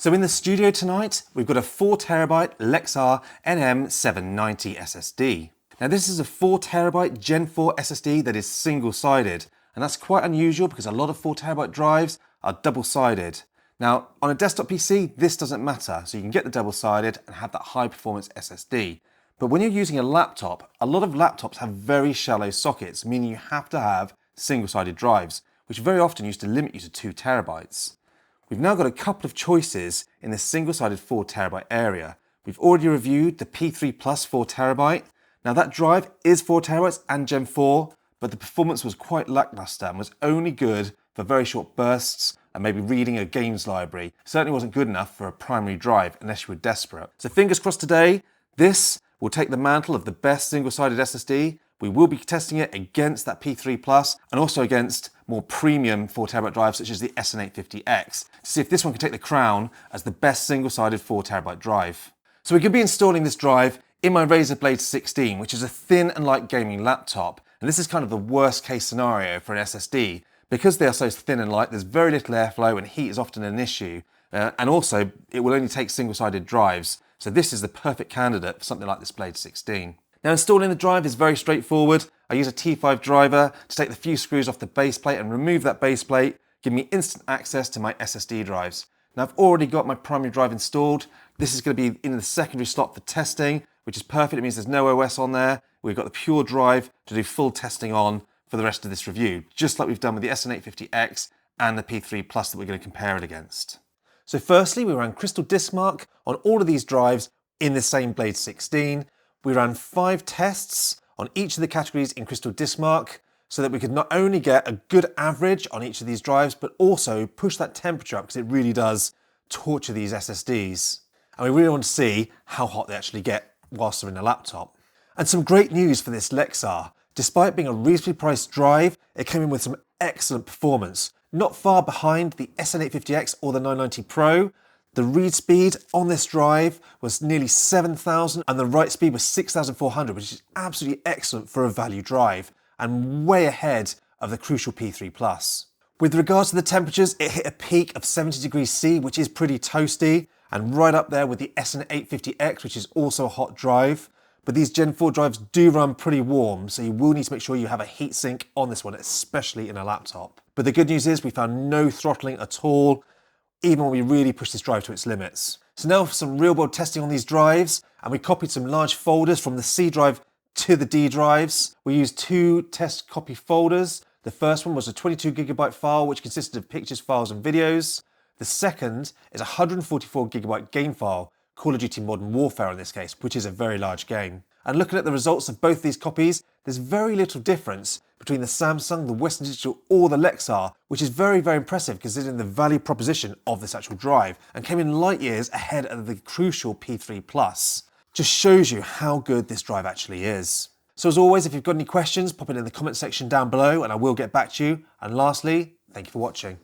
So in the studio tonight, we've got a 4TB Lexar NM790 SSD. Now this is a 4TB Gen 4 SSD that is single-sided, and that's quite unusual because a lot of 4TB drives are double-sided. Now on a desktop PC, this doesn't matter, so you can get the double-sided and have that high-performance SSD. But when you're using a laptop, a lot of laptops have very shallow sockets, meaning you have to have single-sided drives, which very often used to limit you to 2TB. We've now got a couple of choices in the single-sided 4TB area. We've already reviewed the P3 Plus 4TB. Now that drive is 4TB and Gen 4, but the performance was quite lackluster and was only good for very short bursts and maybe reading a games library. Certainly wasn't good enough for a primary drive unless you were desperate. So fingers crossed today, this will take the mantle of the best single-sided SSD. We will be testing it against that P3 Plus and also against more premium 4TB drives such as the SN850X to see if this one can take the crown as the best single-sided 4TB drive. So we're going to be installing this drive in my Razer Blade 16, which is a thin and light gaming laptop. And this is kind of the worst case scenario for an SSD. Because they are so thin and light, there's very little airflow and heat is often an issue. And also, it will only take single-sided drives. So this is the perfect candidate for something like this Blade 16. Now installing the drive is very straightforward. I use a T5 driver to take the few screws off the base plate and remove that base plate, giving me instant access to my SSD drives. Now I've already got my primary drive installed. This is going to be in the secondary slot for testing, which is perfect. It means there's no OS on there. We've got the pure drive to do full testing on for the rest of this review, just like we've done with the SN850X and the P3 Plus that we're going to compare it against. So firstly, we ran Crystal Disk Mark on all of these drives in the same Blade 16. We ran 5 tests on each of the categories in Crystal Disk Mark so that we could not only get a good average on each of these drives, but also push that temperature up because it really does torture these SSDs. And we really want to see how hot they actually get whilst they're in a laptop. And some great news for this Lexar. Despite being a reasonably priced drive, it came in with some excellent performance. Not far behind the SN850X or the 990 Pro. The read speed on this drive was nearly 7,000 and the write speed was 6,400, which is absolutely excellent for a value drive and way ahead of the crucial P3 Plus. With regards to the temperatures, it hit a peak of 70 degrees C, which is pretty toasty, and right up there with the SN850X, which is also a hot drive. But these Gen 4 drives do run pretty warm, so you will need to make sure you have a heatsink on this one, especially in a laptop. But the good news is we found no throttling at all, even when we really push this drive to its limits. So now for some real-world testing on these drives, and we copied some large folders from the C drive to the D drives. We used 2 test copy folders. The first one was a 22GB file, which consisted of pictures, files, and videos. The second is a 144GB game file, Call of Duty Modern Warfare in this case, which is a very large game. And looking at the results of both these copies, there's very little difference between the Samsung, the Western Digital, or the Lexar, which is very, very impressive considering the value proposition of this actual drive, and came in light years ahead of the crucial P3 Plus. Just shows you how good this drive actually is. So as always, if you've got any questions, pop it in the comment section down below and I will get back to you. And lastly, thank you for watching.